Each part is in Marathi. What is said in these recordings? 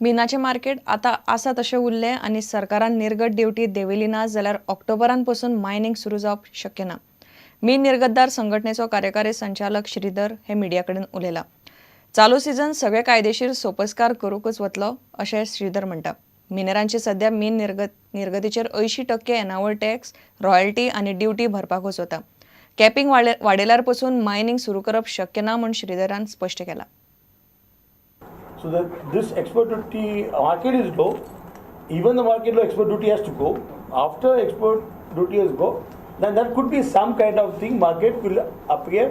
मिनाचे मार्केट आता आसा तशें उरले आनी सरकारान निर्गत ड्युटी देविली ना जाल्यार ऑक्टोबरांतपासून मायनिंग सुरू जावप शक्य ना. मीन निर्गतदार संघटनेचो कार्यकारी संचालक श्रीधर हे मिडिया कडेन उलयला. चालू सिजन सगळे कायदेशीर सोपस्कार करूकच वतलो अशें श्रीधर म्हणटा. मिनरांची सध्या मीन निर्गतीचेर 80% एनावळ टॅक्स, रॉयल्टी आनी ड्युटी भरपाकूच वता. कॅपिंग वाडयल्यार पसून मायनिंग सुरू करप शक्य ना म्हूण श्रीधरान स्पश्ट केला. So that this export duty market is low. Even the market low, export duty has to go. After export duty has go, then there could be some kind of thing. Market will appear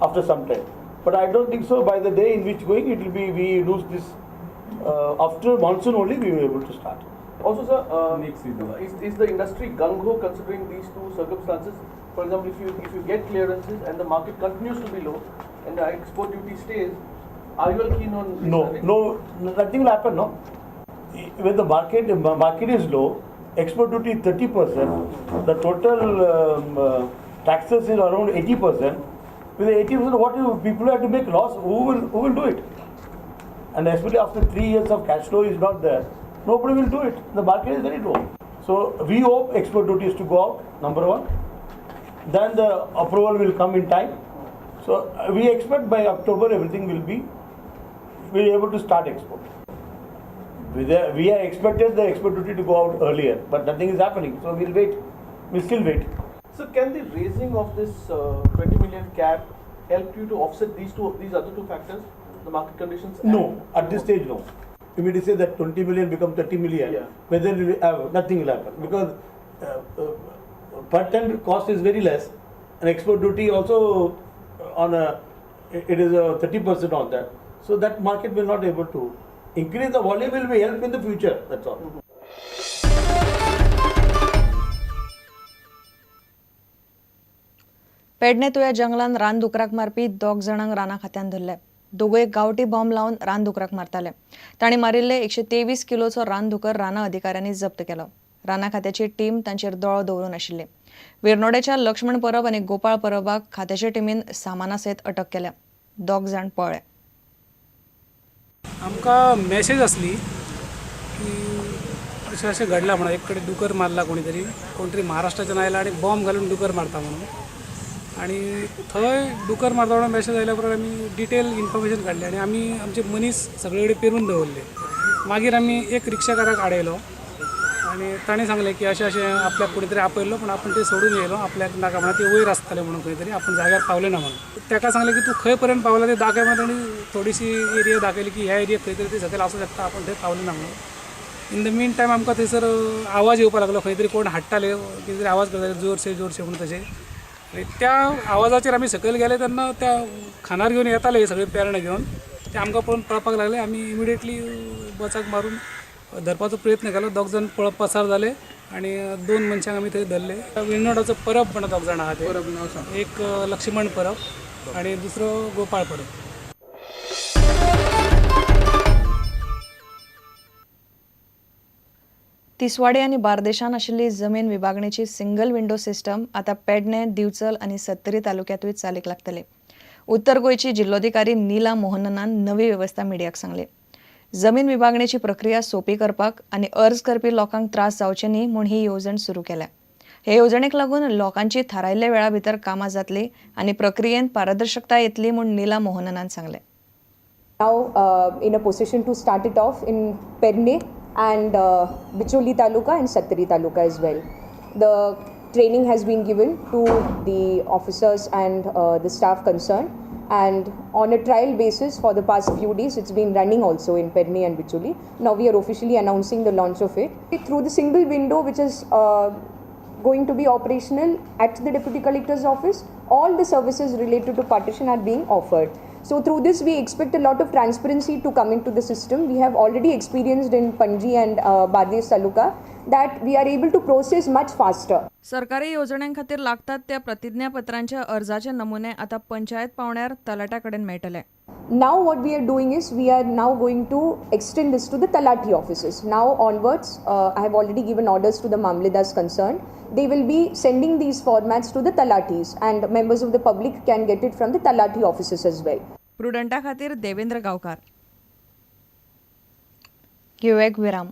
after some time. But I don't think so. By the day in which going, it will be we lose this. After monsoon only we will be able to start. Also, sir, is the industry gung ho considering these two circumstances? For example, if you get clearances and the market continues to be low and the export duty stays, are you all keen on? No, nothing will happen. No, when the market is low, export duty 30%. The total taxes is around 80%. With the 80%, what people have to make loss? Who will do it? And especially after 3 years of cash flow is not there, nobody will do it. The market is very low. So we hope export duties to go out. Number one. Then the approval will come in time. So we expect by October everything will be able to start export. We are expected the export duty to go out earlier, but nothing is happening. So we'll wait. We'll still wait. So can the raising of this 20 million cap help you to offset these other two factors, the market conditions? No, at this stage no. Immediately say that 20 million become 30 million. Yeah. Whether it will nothing will happen because per ton cost is very less, and export duty also on it is 30% on that. So that market will not able to increase. The volume will be help in the future. That's all. Pedne तुया जंगलान रानदुकराक मारपी 2 जाणांक राना खात्यान धरले. दोगूय गांवठी बॉम्ब लावन रानदुकराक मारताले. तांणी मारिल्ले 123 किलोचो रानदुकर राना अधिकाऱ्यांनी जप्त केलो. राना खात्याची टीम तांचेर दोळो दवरून आशिल्ली. विर्नोडेच्या लक्ष्मण परब आनी गोपाळ परबाक खात्याचे टीमीन सामाना सयत अटक केल्या. 2 जाण पळ्ळे. आमकां मॅसेज आसली की अशें घडलां म्हणून एक कडेन दुकर मारला कोणी तरी महाराष्ट्राच्यान आयला आनी बॉम्ब घालून दुकर मारता म्हणून. आनी थंय दुकर मारता म्हणून मॅसेज आयल्या उपरांत आमी डिटेल इन्फॉर्मेशन काडली आनी आमी आमचे मनीस सगळे कडेन पेरून दवरले. मागीर आमी एक रिक्षाकाराक आडयलो आनी ताणें सांगलें की अशें आपल्याक कोणी तरी आपयल्लो पण आपण ते सोडून येयलो. आपल्याक नाका म्हणून ते वयर आसताले म्हणून खंय तरी आपण जाग्यार पावले ना म्हणून. ताका सांगलें की तूं खंय पर्यंत पावला ते दाखय म्हणून ताणी थोडीशी एरिया दाखयली की ह्या एरियेक खंय तरी ते सकयल आसूं शकता आपण थंय पावले ना म्हणून. इन द मीन टायम आमकां थंयसर आवाज येवपाक लागलो. खंय तरी कोण हाडटाले कितें तरी आवाज करताले जोरशे म्हणून तशें. आनी त्या आवाजाचेर आमी सकयल गेले तेन्ना त्या खानार घेवन येताले सगळे पेरणे घेवन. ते आमकां पळोवन पळपाक लागले. आमी इमिडिएटली बचाक मारून धरपाचो प्रयत्न केलो. 2 जाण पळप पसार जाले आनी 2 मनशांक आमी थंय धरले. विर्नोडाचो परब म्हणून 2 जाण आहा ते. एक लक्ष्मण परब आनी दुसरो गोपाळ परब. तिसवाडी आनी बार्देशान आशिल्ली जमीन विभागणेची सिंगल विंडो सिस्टम आता पेडणे, दिवचल आनी सत्तरी तालुक्यातूय चालीक लागतली. उत्तर गोंयची जिल्लोधिकारी नीला मोहननान नवी वेवस्था मिडियाक सांगली. जमीन विभागणेची प्रक्रिया सोपी करपाक आनी अर्ज करपी लोकांक त्रास जावचे न्ही म्हूण ही येवजण सुरू केल्या. हे येवजणेक लागून लोकांची थारायल्ल्या वेळा भितर कामां जातली आनी प्रक्रियेंत पारदर्शकता येतली म्हूण नीला मोहननान सांगलें. Now in a position to start it off in Perne and Bicholi Taluka and Sattari Taluka as well. The training has been given to the officers and the staff concerned, and on a trial basis for the past few days it's been running also in Perne and Bicholi. Now we are officially announcing the launch of it. Through the single window which is going to be operational at the Deputy Collector's office, all the services related to partition are being offered. So through this we expect a lot of transparency to come into the system. We have already experienced in Panji and Bardesh Taluka that we are able to process much faster. सरकारी योजनांखातीर लागतात त्या प्रतिज्ञापत्रांचे अर्जाचे नमुने आता पंचायत पावण्यार तलाट्याकडेन मेळटले. Now what we are doing is we are now going to extend this to the Talati offices. Now onwards, I have already given orders to the Mamledars concerned. They will be sending these formats to the Talatis and members of the public can get it from the Talati offices as well. प्रुडंटा खातीर देवेंद्र गांवकार. घेऊया एक विराम.